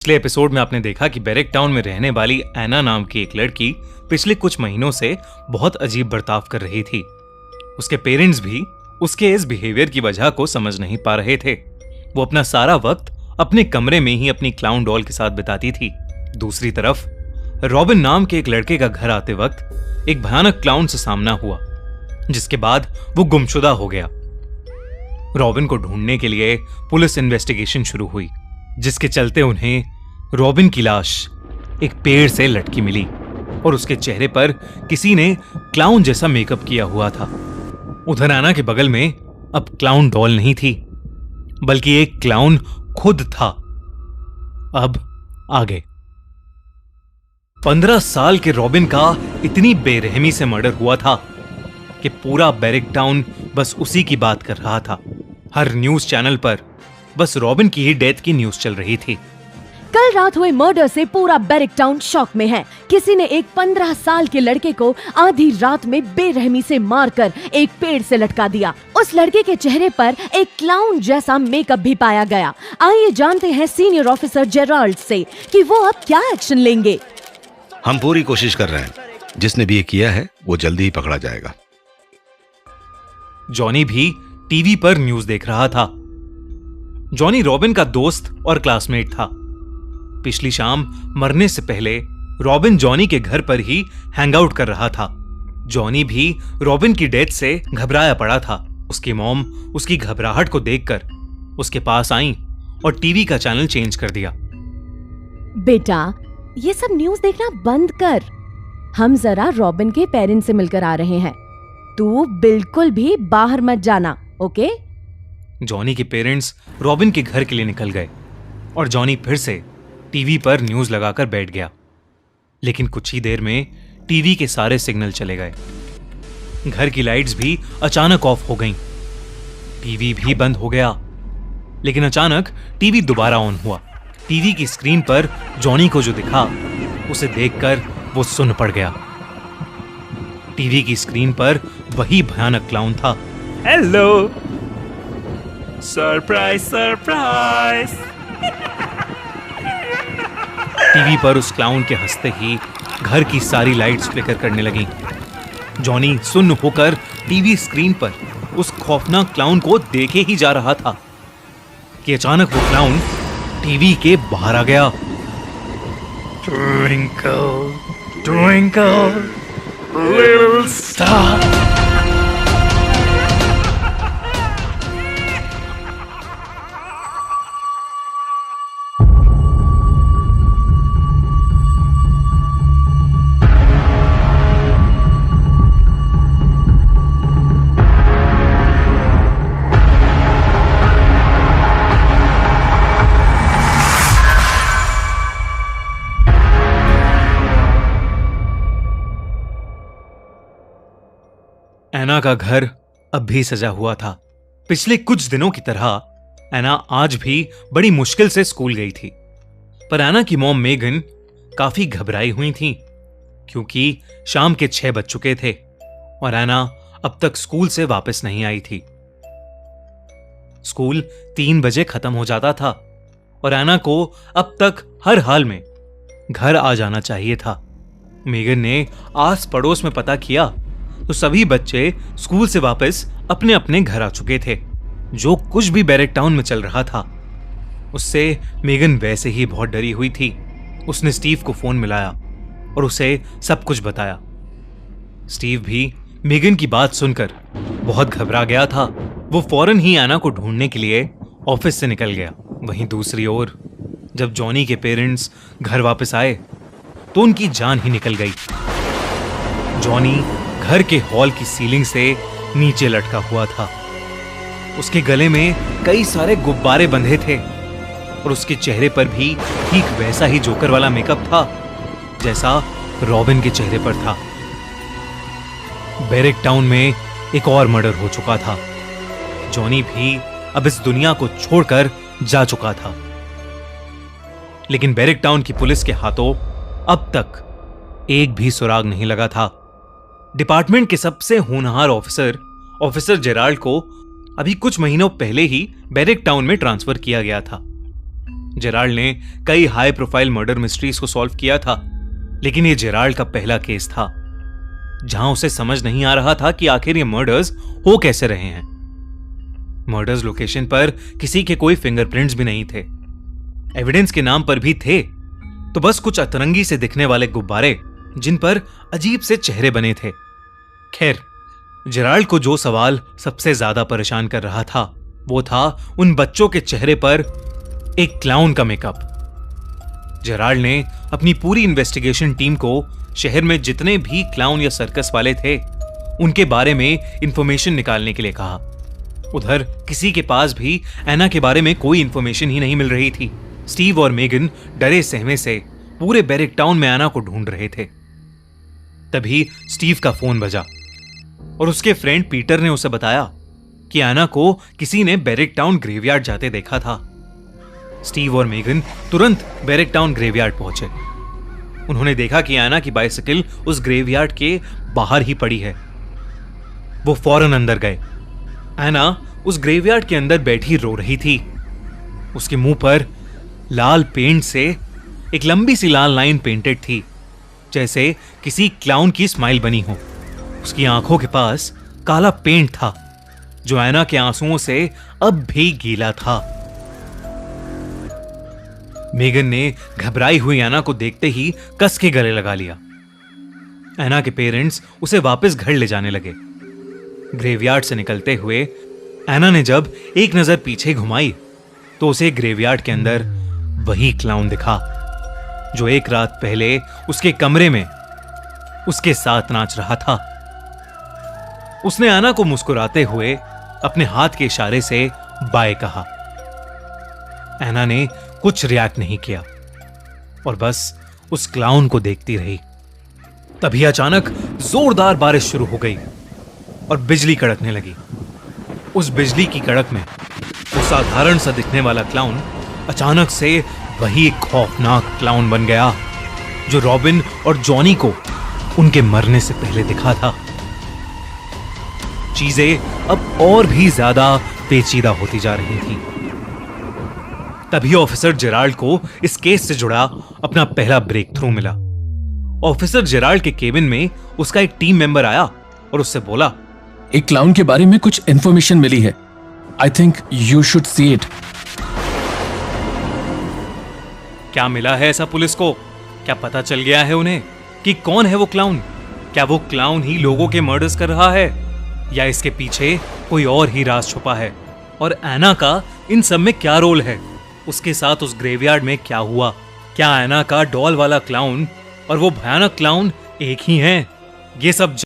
पिछले एपिसोड में आपने देखा कि बैरेक टाउन में रहने वाली एना नाम की एक लड़की पिछले कुछ महीनों से बहुत अजीब बर्ताव कर रही थी। उसके पेरेंट्स भी उसके इस बिहेवियर की वजह को समझ नहीं पा रहे थे। वो अपना सारा वक्त अपने कमरे में ही अपनी क्लाउन डॉल के साथ बिताती थी। दूसरी तरफ रॉबिन नाम के एक लड़के का घर आते वक्त एक भयानक क्लाउन से सामना हुआ, जिसके बाद वो गुमशुदा हो गया। रॉबिन को ढूंढने के लिए पुलिस इन्वेस्टिगेशन शुरू हुई, जिसके चलते उन्हें रॉबिन की लाश एक पेड़ से लटकी मिली और उसके चेहरे पर किसी ने क्लाउन जैसा मेकअप किया हुआ था। उधर एना के बगल में अब क्लाउन डॉल नहीं थी, बल्कि एक क्लाउन खुद था। अब आगे 15 साल के रॉबिन का इतनी बेरहमी से मर्डर हुआ था कि पूरा बैरेक टाउन बस उसी की बात कर रहा था। हर न्यूज चैनल पर बस रॉबिन की ही डेथ की न्यूज चल रही थी। कल रात हुए मर्डर से पूरा बैरेक टाउन शॉक में है। किसी ने एक 15 साल के लड़के को आधी रात में बेरहमी से मारकर एक पेड़ से लटका दिया। उस लड़के के चेहरे पर एक क्लाउन जैसा मेकअप भी पाया गया। आइए जानते हैं सीनियर ऑफिसर जेराल्ड से कि वो अब क्या एक्शन लेंगे। हम पूरी कोशिश कर रहे हैं। जिसने भी ये किया है वो जल्दी ही पकड़ा जाएगा। जॉनी भी टीवी पर न्यूज देख रहा था। जॉनी रॉबिन का दोस्त और क्लासमेट था। पिछली शाम मरने से पहले रॉबिन जॉनी के घर पर ही हैंगआउट कर रहा था। जॉनी भी रॉबिन की डेथ से घबराया पड़ा था। उसकी मॉम उसकी घबराहट को देखकर उसके पास आई और टीवी का चैनल चेंज कर दिया। बेटा, ये सब न्यूज देखना बंद कर। हम जरा रॉबिन के पेरेंट्स से मिलकर आ रहे हैं। तू बिल्कुल भी बाहर मत जाना, ओके? जॉनी के पेरेंट्स रॉबिन के घर के लिए निकल गए और जॉनी फिर से टीवी पर न्यूज लगाकर बैठ गया। लेकिन कुछ ही देर में टीवी के सारे सिग्नल चले गए। घर की लाइट्स भी अचानक ऑफ हो गईं। टीवी भी बंद हो गया। लेकिन अचानक टीवी दोबारा ऑन हुआ। टीवी की स्क्रीन पर जॉनी को जो दिखा उसे देखकर वो सुन्न पड़ गया। टीवी की स्क्रीन पर वही भयानक क्लाउन था। Hello, surprise surprise. टीवी पर उस क्लाउन के हंसते ही घर की सारी लाइट्स फ्लिकर करने लगी। जॉनी सुन्न होकर टीवी स्क्रीन पर उस खौफनाक क्लाउन को देखे ही जा रहा था कि अचानक वो क्लाउन टीवी के बाहर आ गया। Twinkle twinkle little star. Anna का घर अब भी सजा हुआ था। पिछले कुछ दिनों की तरह एना आज भी बड़ी मुश्किल से स्कूल गई थी। पर एना की मॉम मेगन काफी घबराई हुई थी, क्योंकि शाम के 6 बज चुके थे और एना अब तक स्कूल से वापस नहीं आई थी। स्कूल 3 बजे खत्म हो जाता था और एना को अब तक हर हाल में घर आ जाना चाहिए था। मेगन ने आस पड़ोस में पता किया तो सभी बच्चे स्कूल से वापस अपने अपने घर आ चुके थे। जो कुछ भी बैरेक टाउन में चल रहा था उससे मेगन वैसे ही बहुत डरी हुई थी। उसने स्टीव को फोन मिलाया और उसे सब कुछ बताया। स्टीव भी मेगन की बात सुनकर बहुत घबरा गया था। वो फौरन ही एना को ढूंढने के लिए ऑफिस से निकल गया। वहीं दूसरी ओर जब जॉनी के पेरेंट्स घर वापस आए तो उनकी जान ही निकल गई। जॉनी घर के हॉल की सीलिंग से नीचे लटका हुआ था। उसके गले में कई सारे गुब्बारे बंधे थे और उसके चेहरे पर भी ठीक वैसा ही जोकर वाला मेकअप था जैसा रॉबिन के चेहरे पर था। बैरेक टाउन में एक और मर्डर हो चुका था। जॉनी भी अब इस दुनिया को छोड़कर जा चुका था। लेकिन बैरेक टाउन की पुलिस के हाथों अब तक एक भी सुराग नहीं लगा था। डिपार्टमेंट के सबसे होनहार ऑफिसर जेराल्ड को अभी कुछ महीनों पहले ही बैरेक टाउन में ट्रांसफर किया गया था। जेराल्ड ने कई हाई प्रोफाइल मर्डर मिस्ट्रीज को सॉल्व किया था, लेकिन ये जेराल्ड का पहला केस था जहां उसे समझ नहीं आ रहा था कि आखिर ये मर्डर्स हो कैसे रहे हैं। मर्डर्स लोकेशन पर किसी के कोई फिंगरप्रिंट्स भी नहीं थे, एविडेंस के नाम पर भी थे तो बस कुछ अतरंगी से दिखने वाले गुब्बारे जिन पर अजीब से चेहरे बने थे। खैर, जेराल्ड को जो सवाल सबसे ज्यादा परेशान कर रहा था वो था उन बच्चों के चेहरे पर एक क्लाउन का मेकअप। जेराल्ड ने अपनी पूरी इन्वेस्टिगेशन टीम को शहर में जितने भी क्लाउन या सर्कस वाले थे उनके बारे में इंफॉर्मेशन निकालने के लिए कहा। उधर किसी के पास भी एना के बारे में कोई इंफॉर्मेशन ही नहीं मिल रही थी। स्टीव और मेगन डरे सहमे से पूरे बैरिक टाउन में एना को ढूंढ रहे थे। तभी स्टीव का फोन बजा और उसके फ्रेंड पीटर ने उसे बताया कि एना को किसी ने बैरिक टाउन ग्रेवयार्ड जाते देखा था। स्टीव और मेगन तुरंत बैरिक टाउन ग्रेवयार्ड पहुंचे। उन्होंने देखा कि एना की बाइसिकल उस ग्रेवयार्ड के बाहर ही पड़ी है। वो फौरन अंदर गए। एना उस ग्रेवयार्ड के अंदर बैठी रो रही थी। उसके मुंह पर लाल पेंट से एक लंबी सी लाल लाइन पेंटेड थी, जैसे किसी क्लाउन की स्माइल बनी हो। उसकी आंखों के पास काला पेंट था जो एना के आंसुओं से अब भी गीला था। मेगन ने घबराई हुई एना को देखते ही कस के गले लगा लिया। एना के पेरेंट्स उसे वापस घर ले जाने लगे। ग्रेवयार्ड से निकलते हुए एना ने जब एक नजर पीछे घुमाई तो उसे ग्रेवयार्ड के अंदर वही क्लाउन दिखा जो एक रात पहले उसके कमरे में उसके साथ नाच रहा था। उसने एना को मुस्कुराते हुए अपने हाथ के इशारे से बाय कहा। एना ने कुछ रिएक्ट नहीं किया और बस उस क्लाउन को देखती रही। तभी अचानक जोरदार बारिश शुरू हो गई और बिजली कड़कने लगी। उस बिजली की कड़क में वो साधारण सा दिखने वाला क्लाउन अचानक से वही एक खौफनाक क्लाउन बन गया जो रॉबिन और जॉनी को उनके मरने से पहले दिखा था। चीजें अब और भी ज्यादा पेचीदा होती जा रही थी। तभी ऑफिसर जेराल्ड को इस केस से जुड़ा अपना पहला ब्रेक थ्रू मिला। ऑफिसर जेराल्ड के केबिन में उसका एक टीम मेंबर आया और उससे बोला, एक क्लाउन के बारे में कुछ इंफॉर्मेशन मिली है। I think you should see it. क्या मिला है ऐसा पुलिस को? क्या पता चल गया है उन्हें कि कौन है वो क्लाउन? क्या वो क्लाउन ही लोगों के मर्डर्स कर रहा है या इसके पीछे कोई और ही राज छुपा है? और एना का इन सब में क्या रोल है? उसके साथ उस ग्रेवयार्ड में क्या हुआ? क्या एना का डॉल वाला क्लाउन और वो भयानक क्लाउन एक ही हैं? ये सब